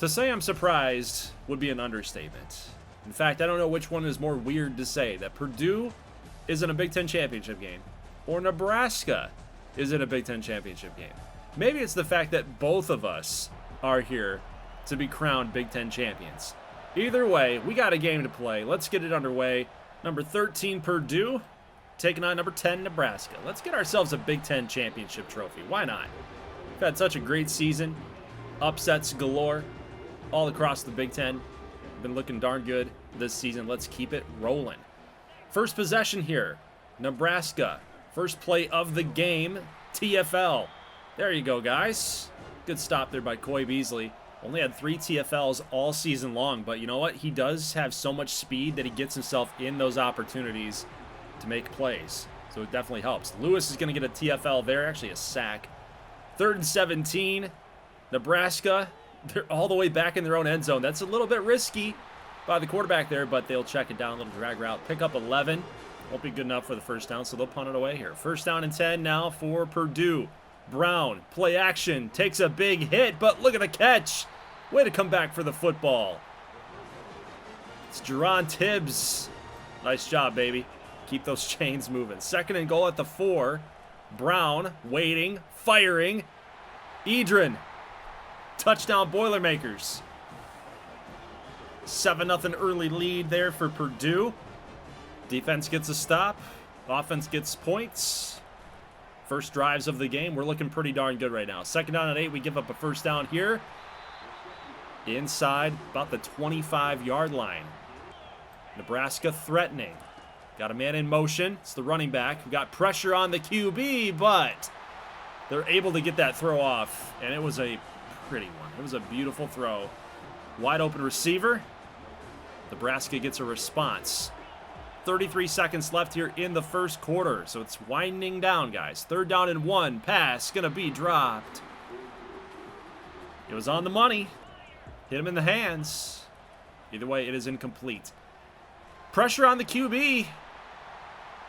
To say I'm surprised would be an understatement. In fact, I don't know which one is more weird to say, that Purdue is in a Big Ten championship game or Nebraska is in a Big Ten championship game. Maybe it's the fact that both of us are here to be crowned Big Ten champions. Either way, we got a game to play. Let's get it underway. Number 13, Purdue, taking on number 10, Nebraska. Let's get ourselves a Big Ten championship trophy. Why not? We've had such a great season. Upsets galore all across the Big Ten. Been looking darn good this season. Let's keep it rolling. First possession here, Nebraska. First play of the game, TFL. There you go, guys. Good stop there by Coy Beasley. Only had 3 TFLs all season long, but you know what? He does have so much speed that he gets himself in those opportunities to make plays. So it definitely helps. Lewis is going to get a TFL there, actually a sack. 3rd and 17. Nebraska, they're all the way back in their own end zone. That's a little bit risky by the quarterback there, but they'll check it down, a little drag route. Pick up 11. Won't be good enough for the first down, so they'll punt it away here. First down and 10 now for Purdue. Brown, play action, takes a big hit, but look at the catch. Way to come back for the football. It's Jerron Tibbs. Nice job, baby. Keep those chains moving. 2nd and goal at the 4. Brown, waiting, firing. Edrin. Touchdown Boilermakers. 7-0 early lead there for Purdue. Defense gets a stop. Offense gets points. First drives of the game. We're looking pretty darn good right now. 2nd down and 8. We give up a first down here. Inside about the 25-yard line. Nebraska threatening. Got a man in motion. It's the running back. We got pressure on the QB, but they're able to get that throw off. And it was a pretty one. It was a beautiful throw. Wide open receiver. Nebraska gets a response. 33 seconds left here in the first quarter, so it's winding down, guys. 3rd down and 1. Pass gonna be dropped. It was on the money. Hit him in the hands. Either way, it is incomplete. Pressure on the QB.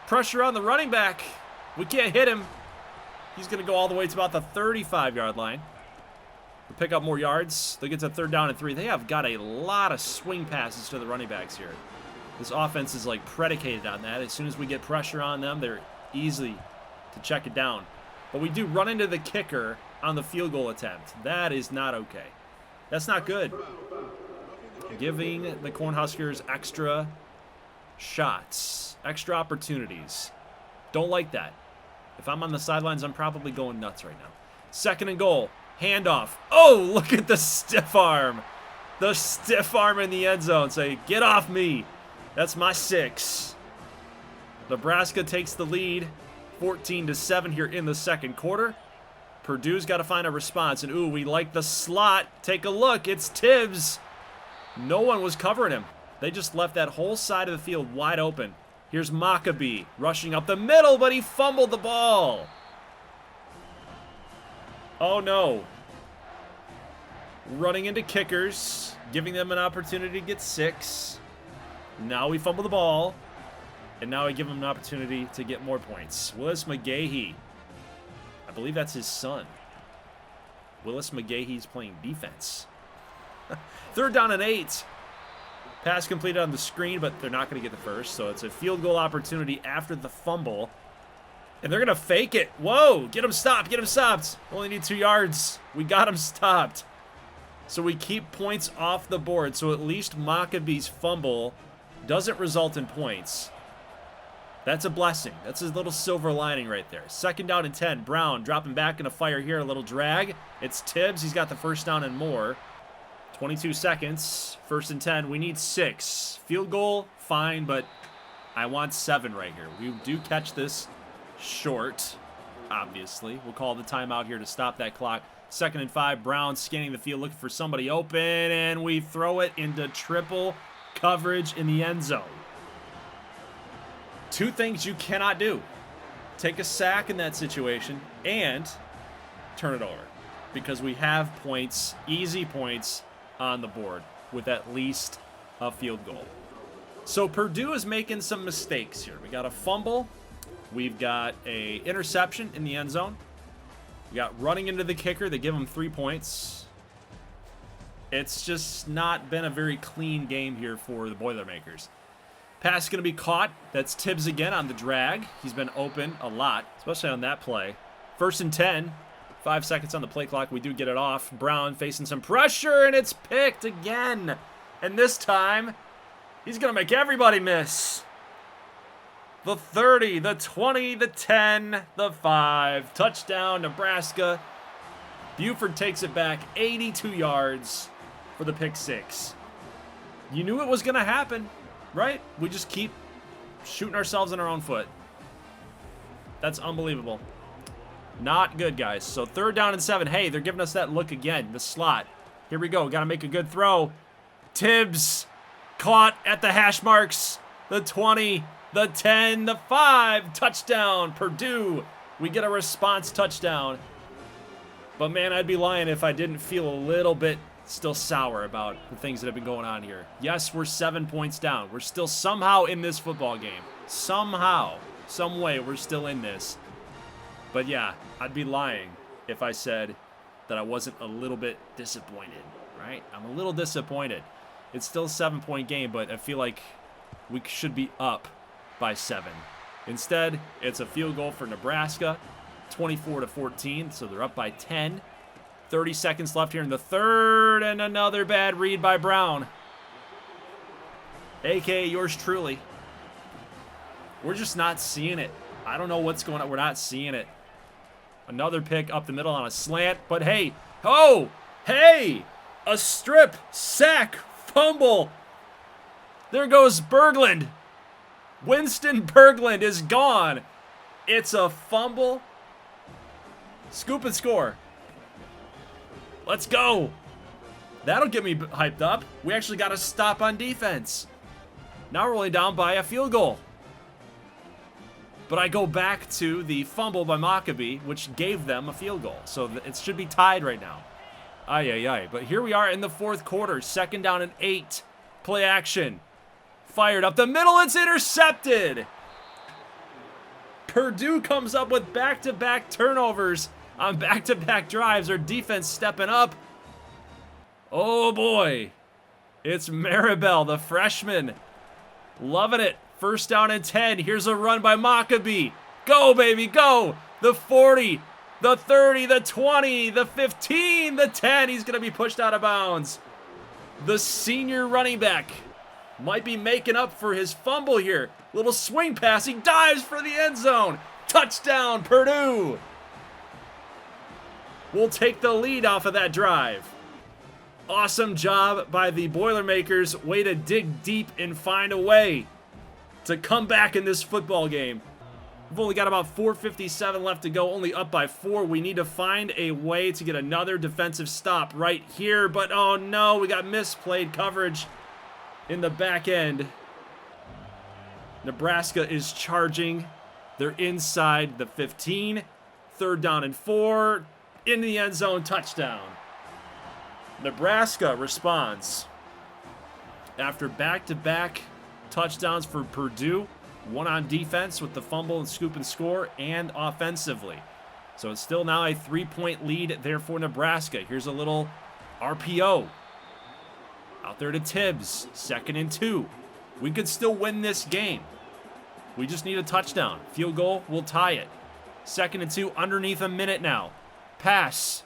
Pressure on the running back. We can't hit him. He's gonna go all the way to about the 35-yard line. They'll pick up more yards. They'll get to 3rd down and 3. They have got a lot of swing passes to the running backs here. This offense is like predicated on that. As soon as we get pressure on them, they're easy to check it down. But we do run into the kicker on the field goal attempt. That is not okay. That's not good. Giving the Cornhuskers extra shots, extra opportunities. Don't like that. If I'm on the sidelines, I'm probably going nuts right now. 2nd and goal. Handoff. Oh, look at the stiff arm. The stiff arm in the end zone. Say, get off me. That's my 6. Nebraska takes the lead, 14-7 here in the 2nd quarter. Purdue's got to find a response, and ooh, we like the slot. Take a look, it's Tibbs. No one was covering him. They just left that whole side of the field wide open. Here's Maccabee rushing up the middle, but he fumbled the ball. Oh no. Running into kickers, giving them an opportunity to get 6. Now we fumble the ball, and now we give him an opportunity to get more points. Willis McGahee. I believe that's his son. Willis McGahee's playing defense. 3rd down and 8. Pass completed on the screen, but they're not going to get the first, so it's a field goal opportunity after the fumble. And they're going to fake it. Whoa, get him stopped, get him stopped. Only need 2 yards. We got him stopped. So we keep points off the board, so at least Maccabee's fumble doesn't result in points. That's a blessing. That's a little silver lining right there. 2nd down and 10. Brown dropping back in a fire here. A little drag. It's Tibbs. He's got the first down and more. 22 seconds. 1st and 10. We need 6. Field goal, fine, but I want 7 right here. We do catch this short, obviously. We'll call the timeout here to stop that clock. 2nd and 5. Brown scanning the field, looking for somebody open, and we throw it into triple coverage in the end zone. 2 things you cannot do. Take a sack in that situation and turn it over, because we have points, easy points on the board with at least a field goal. So Purdue is making some mistakes here. We got a fumble. We've got a interception in the end zone. We got running into the kicker. They give him 3 points. It's just not been a very clean game here for the Boilermakers. Pass is going to be caught. That's Tibbs again on the drag. He's been open a lot, especially on that play. 1st and 10. 5 seconds on the play clock. We do get it off. Brown facing some pressure, and it's picked again. And this time, he's going to make everybody miss. The 30, the 20, the 10, the 5. Touchdown, Nebraska. Buford takes it back 82 yards for the pick 6. You knew it was going to happen, right? We just keep shooting ourselves in our own foot. That's unbelievable. Not good, guys. So 3rd down and 7. Hey, they're giving us that look again. The slot. Here we go. Got to make a good throw. Tibbs caught at the hash marks. The 20, the 10, the 5. Touchdown, Purdue. We get a response touchdown. But, man, I'd be lying if I didn't feel a little bit still sour about the things that have been going on here. Yes, we're 7 points down. We're still somehow in this football game. Somehow, some way, we're still in this. But, yeah, I'd be lying if I said that I wasn't a little bit disappointed, right? I'm a little disappointed. It's still a 7-point game, but I feel like we should be up by 7. Instead, it's a field goal for Nebraska, 24-14, so they're up by 10. 30 seconds left here in the 3rd, and another bad read by Brown. A.K.A. yours truly. We're just not seeing it. I don't know what's going on. We're not seeing it. Another pick up the middle on a slant, but hey, oh, hey, a strip, sack, fumble. There goes Berglund. Winston Berglund is gone. It's a fumble. Scoop and score. Let's go. That'll get me hyped up. We actually got a stop on defense. Now we're only down by a field goal. But I go back to the fumble by Maccabee, which gave them a field goal. So it should be tied right now. Ay, ay, ay. But here we are in the 4th quarter. 2nd down and 8. Play action. Fired up the middle. It's intercepted. Purdue comes up with back-to-back turnovers on back-to-back drives. Our defense stepping up. Oh, boy. It's Maribel, the freshman. Loving it. 1st down and 10. Here's a run by Maccabee. Go, baby, go. The 40, the 30, the 20, the 15, the 10. He's going to be pushed out of bounds. The senior running back might be making up for his fumble here. Little swing pass. He dives for the end zone. Touchdown, Purdue. We'll take the lead off of that drive. Awesome job by the Boilermakers. Way to dig deep and find a way to come back in this football game. We've only got about 4:57 left to go, only up by 4. We need to find a way to get another defensive stop right here, but oh no, we got misplayed coverage in the back end. Nebraska is charging. They're inside the 15. 3rd down and 4. In the end zone, touchdown. Nebraska responds. After back-to-back touchdowns for Purdue, one on defense with the fumble and scoop and score, and offensively. So it's still now a 3-point lead there for Nebraska. Here's a little RPO. Out there to Tibbs, 2nd and 2. We could still win this game. We just need a touchdown. Field goal will tie it. 2nd and 2, underneath a minute now. Pass,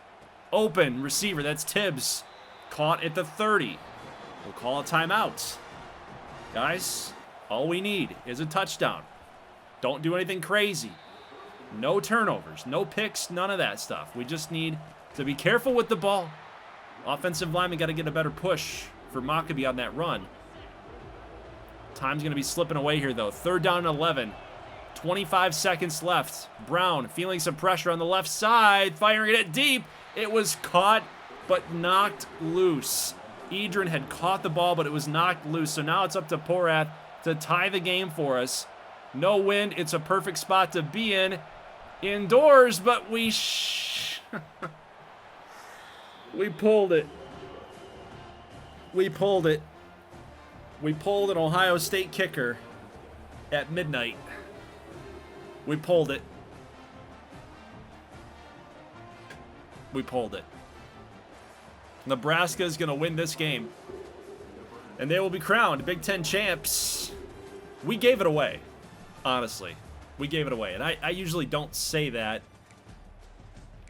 open, receiver, that's Tibbs. Caught at the 30. We'll call a timeout. Guys, all we need is a touchdown. Don't do anything crazy. No turnovers, no picks, none of that stuff. We just need to be careful with the ball. Offensive lineman got to get a better push for Maccabee on that run. Time's going to be slipping away here, though. 3rd down and 11. 25 seconds left. Brown feeling some pressure on the left side, firing it deep. It was caught, but knocked loose. Edrin had caught the ball, but it was knocked loose. So now it's up to Porath to tie the game for us. No wind. It's a perfect spot to be in. Indoors, but we we pulled it. We pulled it. We pulled an Ohio State kicker at midnight. We pulled it. We pulled it. Nebraska is going to win this game. And they will be crowned Big Ten champs. We gave it away, honestly. We gave it away. And I usually don't say that.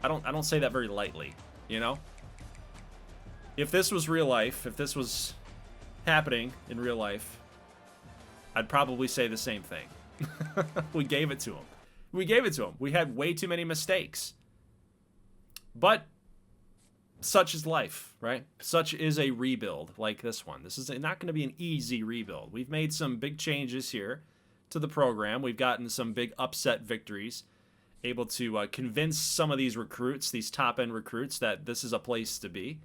I don't say that very lightly, you know? If this was real life, if this was happening in real life, I'd probably say the same thing. We gave it to them. We gave it to them. We had way too many mistakes. But such is life, right? Such is a rebuild like this one. This is not going to be an easy rebuild. We've made some big changes here to the program. We've gotten some big upset victories, able to convince some of these recruits, these top-end recruits, that this is a place to be,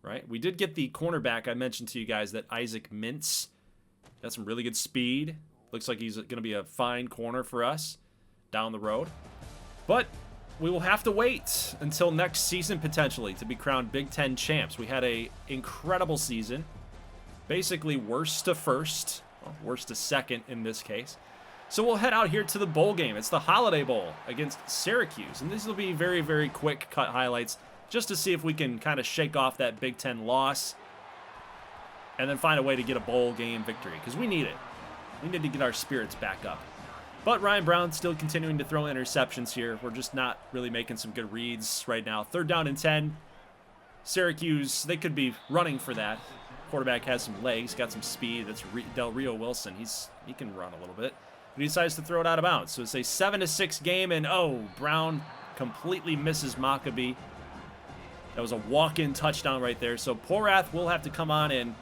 right? We did get the cornerback I mentioned to you guys, that Isaac Mintz. Got some really good speed. Looks like he's going to be a fine corner for us down the road. But we will have to wait until next season, potentially, to be crowned Big Ten champs. We had an incredible season. Basically worst to first. Well, worst to second in this case. So we'll head out here to the bowl game. It's the Holiday Bowl against Syracuse. And these will be very, very quick cut highlights just to see if we can kind of shake off that Big Ten loss and then find a way to get a bowl game victory, because we need it. We need to get our spirits back up. But Ryan Brown still continuing to throw interceptions here. We're just not really making some good reads right now. 3rd down and 10. Syracuse, they could be running for that. Quarterback has some legs, got some speed. That's Del Rio Wilson. He can run a little bit. But he decides to throw it out of bounds. So it's a 7-6 game, and Brown completely misses Maccabee. That was a walk-in touchdown right there. So Porath will have to come on and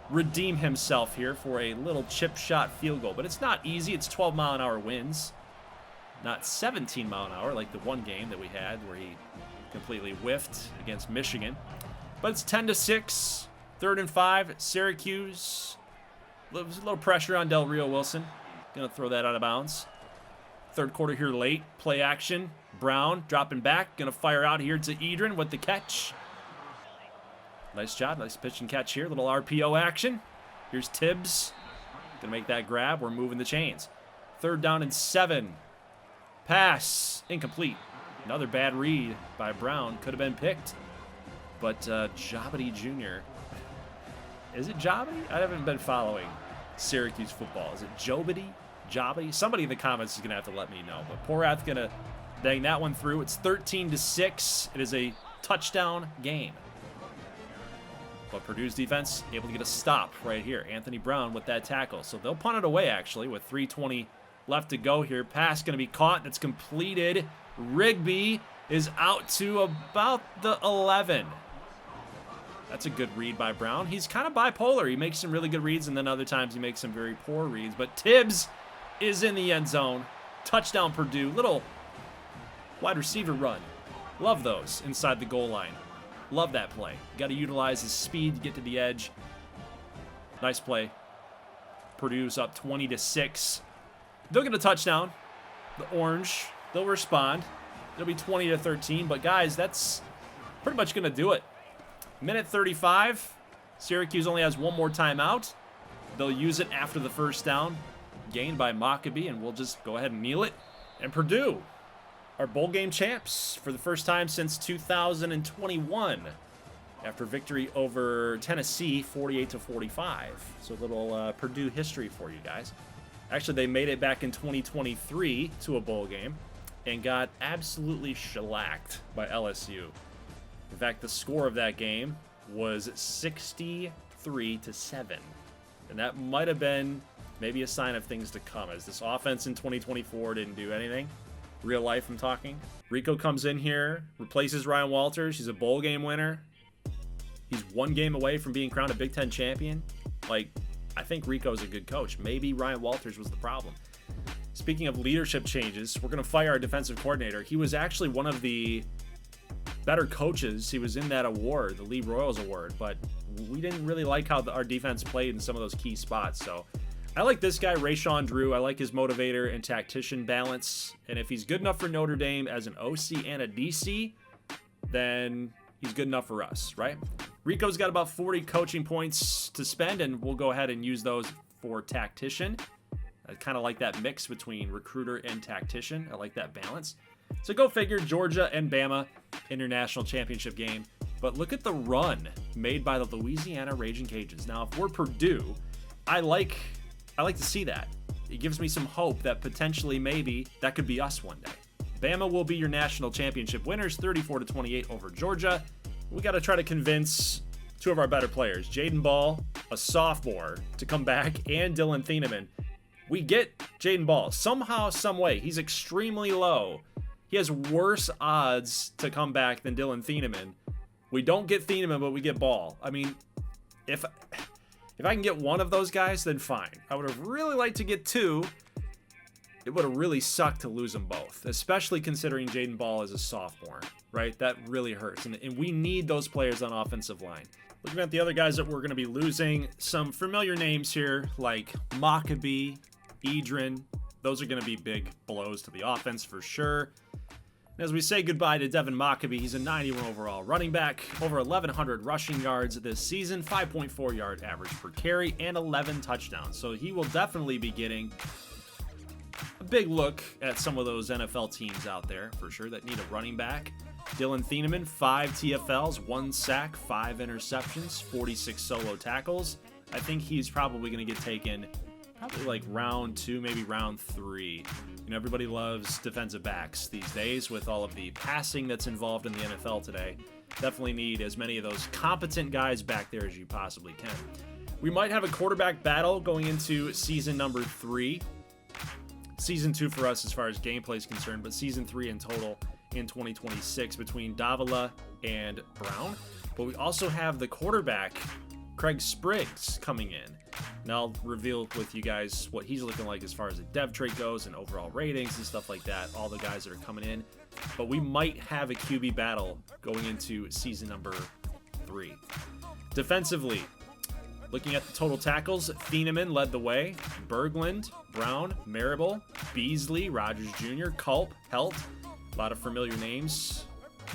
redeem himself here for a little chip shot field goal. But it's not easy. It's 12-mile-an-hour winds, not 17-mile-an-hour like the one game that we had where he completely whiffed against Michigan. But it's 10-6, 3rd and 5, Syracuse. There's a little pressure on Del Rio Wilson. Going to throw that out of bounds. 3rd quarter here late. Play action. Brown dropping back. Going to fire out here to Edrin with the catch. Nice job. Nice pitch and catch here. Little RPO action. Here's Tibbs. Going to make that grab. We're moving the chains. 3rd down and 7. Pass. Incomplete. Another bad read by Brown. Could have been picked. But Jabity Jr. Is it Jabity? I haven't been following Syracuse football. Is it Jobity? Jabity? Somebody in the comments is going to have to let me know. But Porath going to bang that one through. It's 13-6. It is a touchdown game. But Purdue's defense able to get a stop right here. Anthony Brown with that tackle. So they'll punt it away, actually, with 3:20 left to go here. Pass going to be caught. That's completed. Rigby is out to about the 11. That's a good read by Brown. He's kind of bipolar. He makes some really good reads, and then other times he makes some very poor reads. But Tibbs is in the end zone. Touchdown, Purdue. Little wide receiver run. Love those inside the goal line. Love that play. Got to utilize his speed to get to the edge. Nice play. Purdue's up 20-6. They'll get a touchdown. The Orange, they'll respond. It'll be 20-13. But, guys, that's pretty much going to do it. Minute 35. Syracuse only has one more timeout. They'll use it after the first down gained by Maccabee, and we'll just go ahead and kneel it. And Purdue, our bowl game champs for the first time since 2021 after victory over Tennessee 48-45. So a little Purdue history for you guys. Actually, they made it back in 2023 to a bowl game and got absolutely shellacked by LSU. In fact, the score of that game was 63-7. And that might have been maybe a sign of things to come, as this offense in 2024 didn't do anything. Real life, I'm talking. Rico comes in here, replaces Ryan Walters. He's a bowl game winner. He's one game away from being crowned a Big Ten champion. Like, I think Rico's a good coach. Maybe Ryan Walters was the problem. Speaking of leadership changes, we're going to fire our defensive coordinator. He was actually one of the better coaches. He was in that award, the Lee Royals award, but we didn't really like how our defense played in some of those key spots. So I like this guy, Rayshon Drew. I like his motivator and tactician balance. And if he's good enough for Notre Dame as an OC and a DC, then he's good enough for us, right? Rico's got about 40 coaching points to spend, and we'll go ahead and use those for tactician. I kind of like that mix between recruiter and tactician. I like that balance. So go figure, Georgia and Bama international championship game. But look at the run made by the Louisiana Raging Cajuns. Now, if we're Purdue, I like to see that. It gives me some hope that potentially maybe that could be us one day. Bama will be your national championship winners, 34-28 over Georgia. We got to try to convince two of our better players, Jaden Ball, a sophomore, to come back, and Dylan Thieneman. We get Jaden Ball somehow, some way. He's extremely low. He has worse odds to come back than Dylan Thieneman. We don't get Thieneman, but we get Ball. I mean, if I can get one of those guys, then fine. I would have really liked to get two. It would have really sucked to lose them both, especially considering Jaden Ball is a sophomore, right? That really hurts, and we need those players on offensive line. Looking at the other guys that we're going to be losing, some familiar names here like Maccabee, Edrin. Those are going to be big blows to the offense for sure. And as we say goodbye to Devin Maccabee, he's a 91 overall running back, over 1,100 rushing yards this season, 5.4 yard average per carry, and 11 touchdowns. So he will definitely be getting a big look at some of those NFL teams out there for sure that need a running back. Dylan Thieneman, 5 TFLs, 1 sack, 5 interceptions, 46 solo tackles. I think he's probably going to get taken probably like round 2, maybe round 3. You know, everybody loves defensive backs these days with all of the passing that's involved in the NFL today. Definitely need as many of those competent guys back there as you possibly can. We might have a quarterback battle going into season number 3. Season 2 for us as far as gameplay is concerned, but season 3 in total in 2026 between Davila and Brown. But we also have the quarterback, Craig Spriggs, coming in. And I'll reveal with you guys what he's looking like as far as the dev trait goes and overall ratings and stuff like that, all the guys that are coming in. But we might have a QB battle going into season number 3. Defensively, looking at the total tackles, Thieneman led the way. Berglund, Brown, Marable, Beasley, Rogers Jr., Culp, Helt. A lot of familiar names.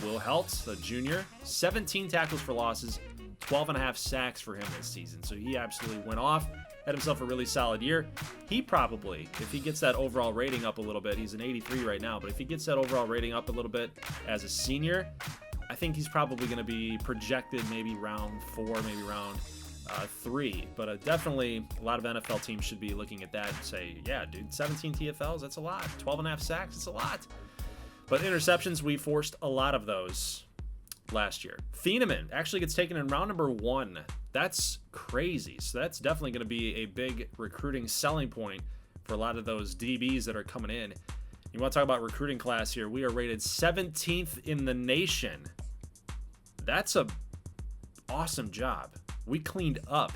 Will Helt, the junior. 17 tackles for losses, 12.5 sacks for him this season. So he absolutely went off, had himself a really solid year. He probably, if he gets that overall rating up a little bit, he's an 83 right now, but if he gets that overall rating up a little bit as a senior, I think he's probably going to be projected maybe round 4, maybe round 3. But definitely a lot of NFL teams should be looking at that and say, yeah, dude, 17 TFLs, that's a lot. 12.5 sacks, that's a lot. But interceptions, we forced a lot of those last year. Thieneman actually gets taken in round number 1. That's crazy. So that's definitely going to be a big recruiting selling point for a lot of those DBs that are coming in. You want to talk about recruiting class here? We are rated 17th in the nation. That's a awesome job. We cleaned up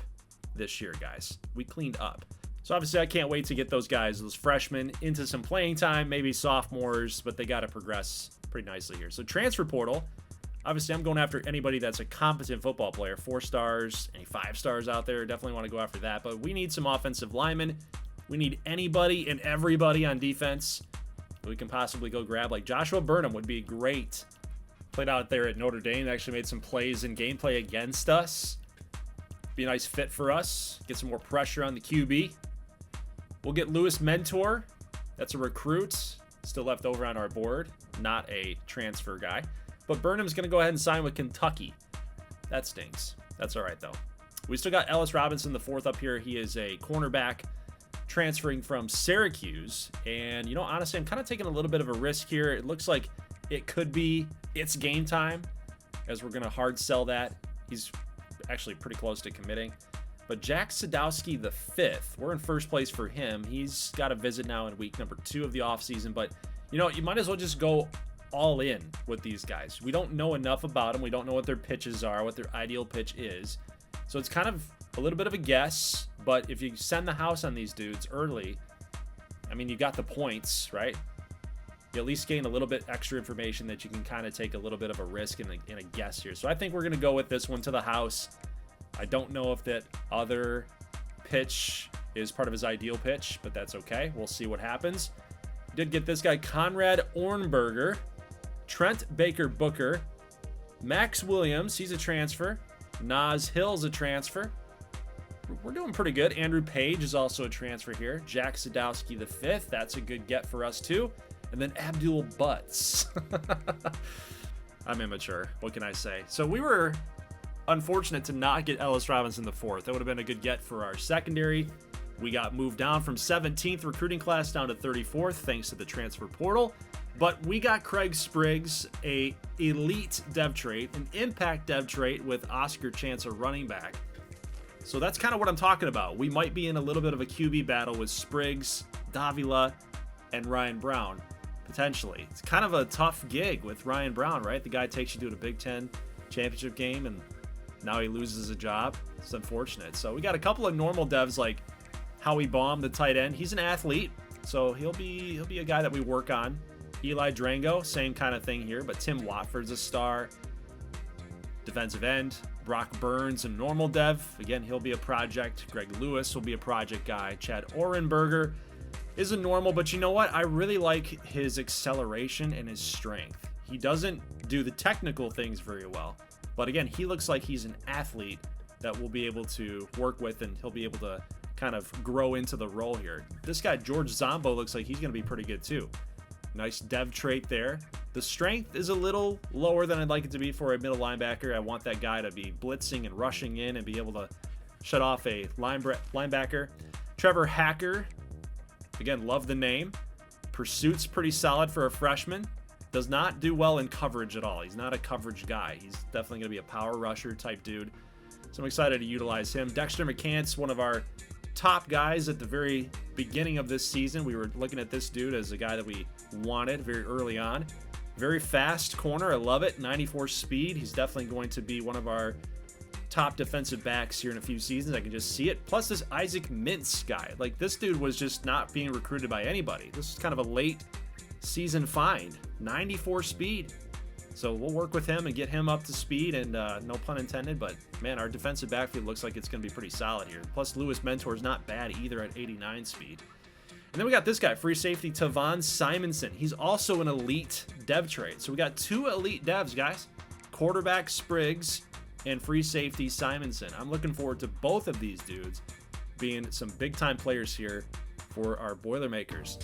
this year, guys. We cleaned up. So obviously I can't wait to get those guys, those freshmen, into some playing time, maybe sophomores, but they got to progress pretty nicely here. So transfer portal. Obviously, I'm going after anybody that's a competent football player. 4 stars, any 5 stars out there, definitely want to go after that. But we need some offensive linemen. We need anybody and everybody on defense we can possibly go grab. Like Joshua Burnham would be great. Played out there at Notre Dame, actually made some plays in gameplay against us. Be a nice fit for us. Get some more pressure on the QB. We'll get Lewis Mentor. That's a recruit. Still left over on our board. Not a transfer guy. But Burnham's going to go ahead and sign with Kentucky. That stinks. That's all right, though. We still got Ellis Robinson, the 4th up here. He is a cornerback transferring from Syracuse. And, you know, honestly, I'm kind of taking a little bit of a risk here. It looks like it could be it's game time, as we're going to hard sell that. He's actually pretty close to committing. But Jack Sadowski, the 5th, we're in first place for him. He's got a visit now in week number 2 of the offseason. But, you know, you might as well just go all in with these guys. We don't know enough about them. We don't know what their pitches are, what their ideal pitch is. So it's kind of a little bit of a guess, but if you send the house on these dudes early, I mean, you got the points, right? You at least gain a little bit extra information that you can kind of take a little bit of a risk in a guess here. So I think we're going to go with this one to the house. I don't know if that other pitch is part of his ideal pitch, but that's okay. We'll see what happens. Did get this guy, Conrad Ornberger. Trent Baker Booker, Max Williams, he's a transfer. Nas Hill's a transfer. We're doing pretty good. Andrew Page is also a transfer here. Jack Sadowski the 5th, that's a good get for us too. And then Abdul Butts. I'm immature. What can I say? So we were unfortunate to not get Ellis Robinson the fourth. That would have been a good get for our secondary. We got moved down from 17th recruiting class down to 34th thanks to the transfer portal. But we got Craig Spriggs, a elite dev trait, an impact dev trait with Oscar Chance, a running back. So that's kind of what I'm talking about. We might be in a little bit of a QB battle with Spriggs, Davila, and Ryan Brown, potentially. It's kind of a tough gig with Ryan Brown, right? The guy takes you to a Big Ten championship game, and now he loses a job. It's unfortunate. So we got a couple of normal devs like Howie Baum, the tight end. He's an athlete, so he'll be a guy that we work on. Eli Drango, same kind of thing here, but Tim Watford's a star. Defensive end, Brock Burns, a normal dev. Again, he'll be a project. Greg Lewis will be a project guy. Chad Orenberger is a normal, but you know what? I really like his acceleration and his strength. He doesn't do the technical things very well, but again, he looks like he's an athlete that we'll be able to work with, and he'll be able to kind of grow into the role here. This guy, George Zombo, looks like he's going to be pretty good too. Nice dev trait there. The strength is a little lower than I'd like it to be for a middle linebacker. I want that guy to be blitzing and rushing in and be able to shut off a linebacker. Trevor Hacker, again, love the name. Pursuit's pretty solid for a freshman. Does not do well in coverage at all. He's not a coverage guy. He's definitely going to be a power rusher type dude. So I'm excited to utilize him. Dexter McCants, one of our top guys at the very beginning of this season. We were looking at this dude as a guy that we wanted very early on. Very fast corner. I love it. 94 speed. He's definitely going to be one of our top defensive backs here in a few seasons. I can just see it. Plus this Isaac Mintz guy. Like, this dude was just not being recruited by anybody. This is kind of a late season find. 94 speed. So we'll work with him and get him up to speed, and no pun intended, but man, our defensive backfield looks like it's going to be pretty solid here. Plus Lewis Mentor's not bad either at 89 speed. And then we got this guy, free safety Tavon Simonson. He's also an elite dev trait. So we got two elite devs, guys. Quarterback Spriggs and free safety Simonson. I'm looking forward to both of these dudes being some big-time players here for our Boilermakers.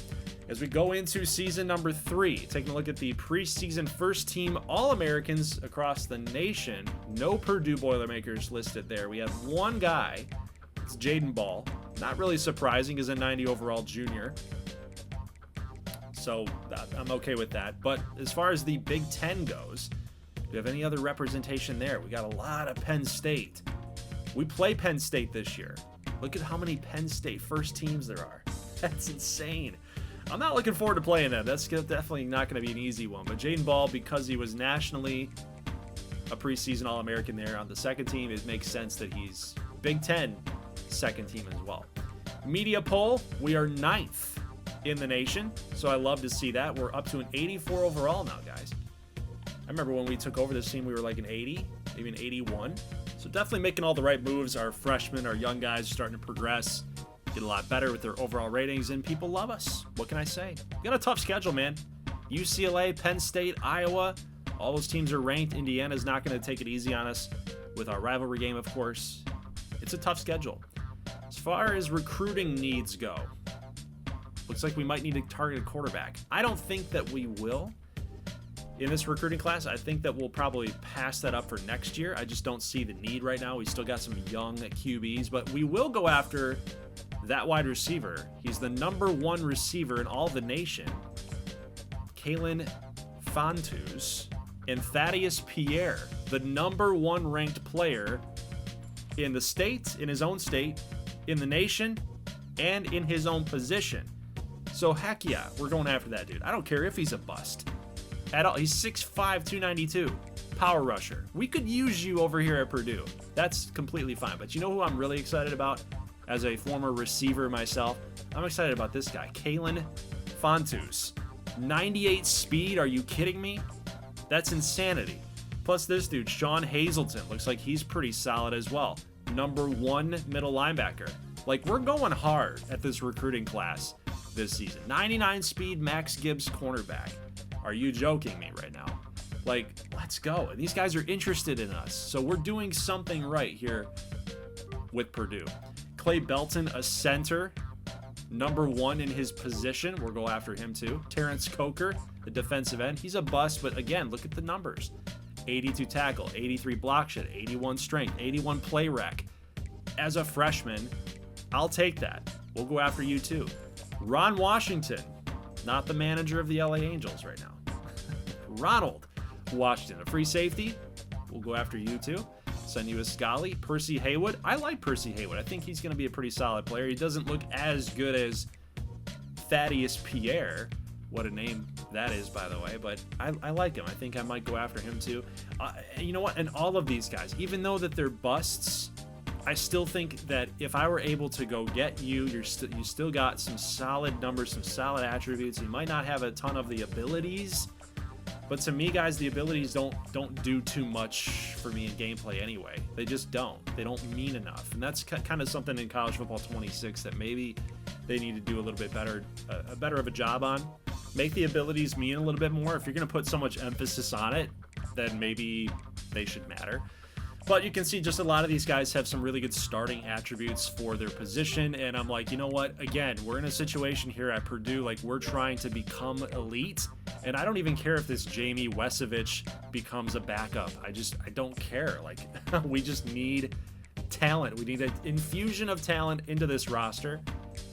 As we go into season number 3, taking a look at the preseason first-team All-Americans across the nation. No Purdue Boilermakers listed there. We have one guy. It's Jaden Ball. Not really surprising as a 90 overall junior. So I'm okay with that. But as far as the Big Ten goes, do we have any other representation there? We got a lot of Penn State. We play Penn State this year. Look at how many Penn State first teams there are. That's insane. I'm not looking forward to playing them. That's definitely not going to be an easy one. But Jaden Ball, because he was nationally a preseason All-American there on the second team, it makes sense that he's Big Ten second team as well. Media poll, we are 9th in the nation, so I love to see that. We're up to an 84 overall now, guys. I remember when we took over this team, we were like an 80, maybe an 81. So definitely making all the right moves. Our freshmen, our young guys are starting to progress, get a lot better with their overall ratings, and people love us. What can I say? We got a tough schedule, man. UCLA, Penn State, Iowa, all those teams are ranked. Indiana's not going to take it easy on us with our rivalry game, of course. It's a tough schedule. As far as recruiting needs go, looks like we might need to target a quarterback. I don't think that we will in this recruiting class. I think that we'll probably pass that up for next year. I just don't see the need right now. We still got some young QBs, but we will go after that wide receiver. He's the #1 receiver in all the nation. Kalen Fontus and Thaddeus Pierre, the #1 ranked player in the state, in his own state, in the nation, and in his own position. So heck yeah, we're going after that dude. I don't care if he's a bust at all. He's 6'5", 292, power rusher. We could use you over here at Purdue. That's completely fine. But you know who I'm really excited about as a former receiver myself? I'm excited about this guy, Kalen Fontus. 98 speed, are you kidding me? That's insanity. Plus this dude, Sean Hazelton, looks like he's pretty solid as well. #1 middle linebacker. Like, we're going hard at this recruiting class this season. 99 speed, Max Gibbs cornerback. Are you joking me right now? Like, let's go. And these guys are interested in us. So we're doing something right here with Purdue. Clay Belton, a center. number one in his position. We'll go after him too. Terrence Coker, the defensive end. He's a bust, but again, look at the numbers. 82 tackle, 83 block shed, 81 strength, 81 play rec. As a freshman, I'll take that. We'll go after you too. Ron Washington, not the manager of the LA Angels right now. Ronald Washington, a free safety. We'll go after you too. Send you a Scully. Percy Haywood. I like Percy Haywood. I think he's going to be a pretty solid player. He doesn't look as good as Thaddeus Pierre. What a name that is, by the way. But I like him. I think I might go after him too. You know what? And all of these guys, even though that they're busts, I still think that if I were able to go get you, you still got some solid numbers, some solid attributes. You might not have a ton of the abilities, but to me, guys, the abilities don't do too much for me in gameplay anyway. They just don't. They don't mean enough, and that's kind of something in College Football 26 that maybe they need to do a little bit better, better of a job on. Make the abilities mean a little bit more. If you're going to put so much emphasis on it, then maybe they should matter. But you can see just a lot of these guys have some really good starting attributes for their position. And I'm like, you know what? Again, we're in a situation here at Purdue, like we're trying to become elite. And I don't even care if this Jamie Wesovich becomes a backup. I don't care. Like, we just need talent. We need an infusion of talent into this roster.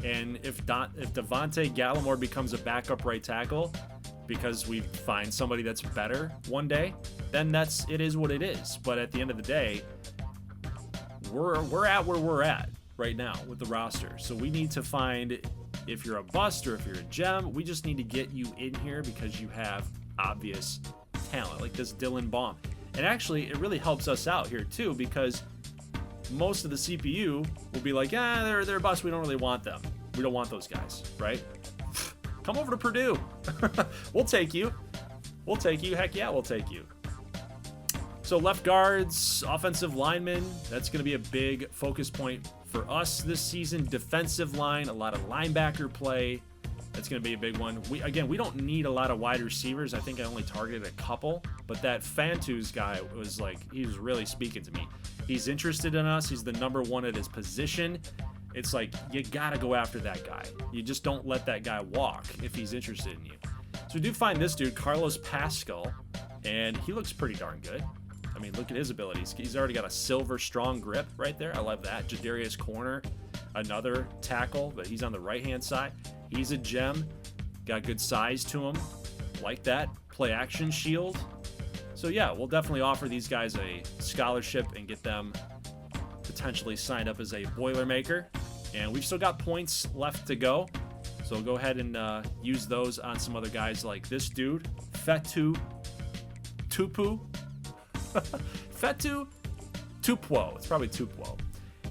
And if Devontae Gallimore becomes a backup right tackle because we find somebody that's better one day, then it is what it is. But at the end of the day, we're at where we're at right now with the roster. So we need to find, if you're a bust or if you're a gem, we just need to get you in here because you have obvious talent, like this Dylan Baum. And actually, it really helps us out here too, because most of the CPU will be like, they're a bust. We don't really want them. We don't want those guys, right? Come over to Purdue. We'll take you. We'll take you. Heck yeah, we'll take you. So left guards, offensive linemen, that's going to be a big focus point for us this season. Defensive line, a lot of linebacker play. That's going to be a big one. We don't need a lot of wide receivers. I think I only targeted a couple, but that Fantus guy was he was really speaking to me. He's interested in us. He's the number one at his position. It's like, you got to go after that guy. You just don't let that guy walk if he's interested in you. So we do find this dude, Carlos Pascal, and he looks pretty darn good. I mean, look at his abilities. He's already got a silver strong grip right there. I love that. Jadarius Corner, another tackle, but he's on the right-hand side. He's a gem. Got good size to him. Like that. Play action shield. So yeah, we'll definitely offer these guys a scholarship and get them potentially signed up as a Boilermaker. And we've still got points left to go. So we'll go ahead and use those on some other guys like this dude, Fetu Tupu. Fetu Tupwo. It's probably Tupwo.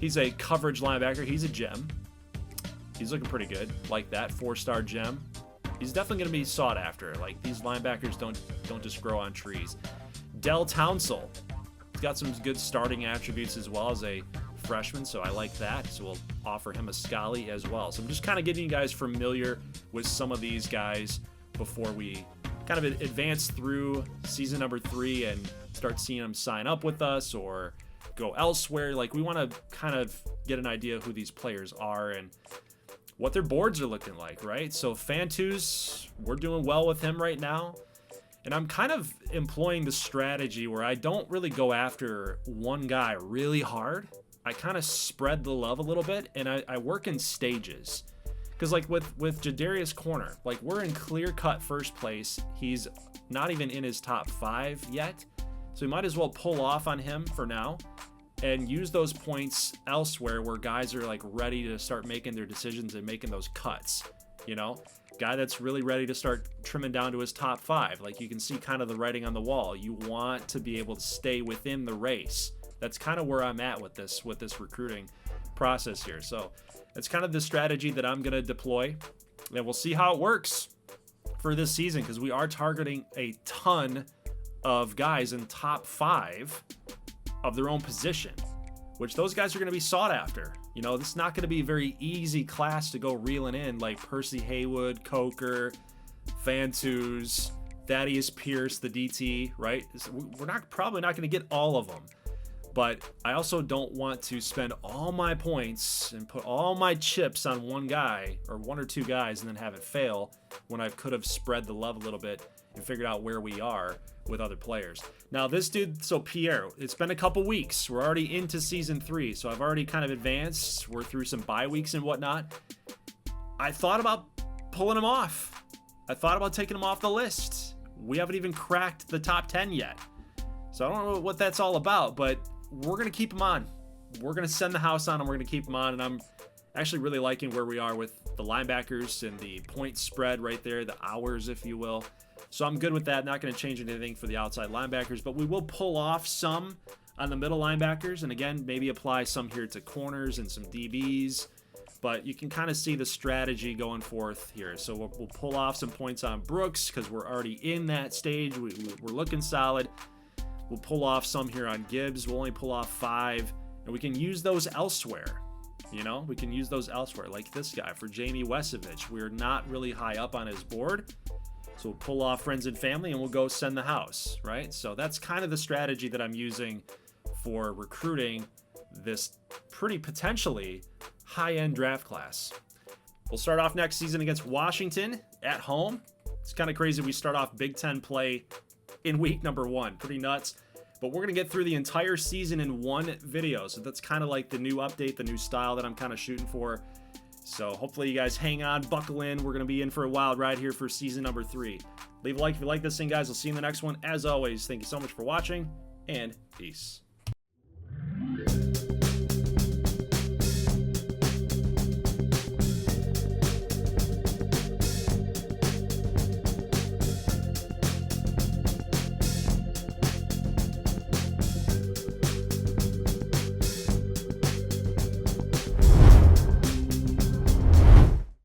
He's a coverage linebacker. He's a gem. He's looking pretty good. Like that, 4-star gem. He's definitely going to be sought after. Like, these linebackers don't just grow on trees. Del Townsell. He's got some good starting attributes as well as a freshman, so I like that. So we'll offer him a Scully as well. So I'm just kind of getting you guys familiar with some of these guys before we kind of advance through season number 3 and start seeing them sign up with us or go elsewhere. Like, we want to kind of get an idea of who these players are and what their boards are looking like, right? So Fantus, we're doing well with him right now. And I'm kind of employing the strategy where I don't really go after one guy really hard. I kind of spread the love a little bit, and I work in stages. Because like with Jadarius Corner, like, we're in clear-cut first place. He's not even in his top 5 yet. So we might as well pull off on him for now and use those points elsewhere where guys are like ready to start making their decisions and making those cuts, you know? Guy that's really ready to start trimming down to his top 5. Like, you can see kind of the writing on the wall. You want to be able to stay within the race. That's kind of where I'm at with this recruiting process here. So it's kind of the strategy that I'm going to deploy, and we'll see how it works for this season, because we are targeting a ton of guys in top 5 of their own position, which those guys are going to be sought after. You know, this is not going to be a very easy class to go reeling in, like Percy Haywood, Coker, Fantus, Thaddeus Pierce, the DT, right? We're probably not going to get all of them, But I also don't want to spend all my points and put all my chips on one guy or one or two guys and then have it fail when I could have spread the love a little bit and figured out where we are with other players. Now this dude, so Pierre, it's been a couple weeks. We're already into season 3, so I've already kind of advanced. We're through some bye weeks and whatnot. I thought about pulling him off. I thought about taking him off the list. We haven't even cracked the top 10 yet. So I don't know what that's all about, but we're going to keep him on. We're going to send the house on him. We're going to keep him on. And I'm actually really liking where we are with the linebackers and the point spread right there, the hours, if you will. So I'm good with that. Not going to change anything for the outside linebackers, but we will pull off some on the middle linebackers. And again, maybe apply some here to corners and some DBs. But you can kind of see the strategy going forth here. So we'll pull off some points on Brooks because we're already in that stage. We're looking solid. We'll pull off some here on Gibbs. We'll only pull off 5. And we can use those elsewhere. You know, we can use those elsewhere. Like this guy for Jamie Wesovich. We're not really high up on his board. So we'll pull off friends and family and we'll go send the house, right? So that's kind of the strategy that I'm using for recruiting this pretty potentially high-end draft class. We'll start off next season against Washington at home. It's kind of crazy we start off Big Ten play in week number 1. Pretty nuts. But we're going to get through the entire season in one video. So that's kind of like the new update, the new style that I'm kind of shooting for. So hopefully you guys hang on, buckle in. We're going to be in for a wild ride here for season number 3. Leave a like if you like this thing, guys. I'll see you in the next one. As always, thank you so much for watching, and peace.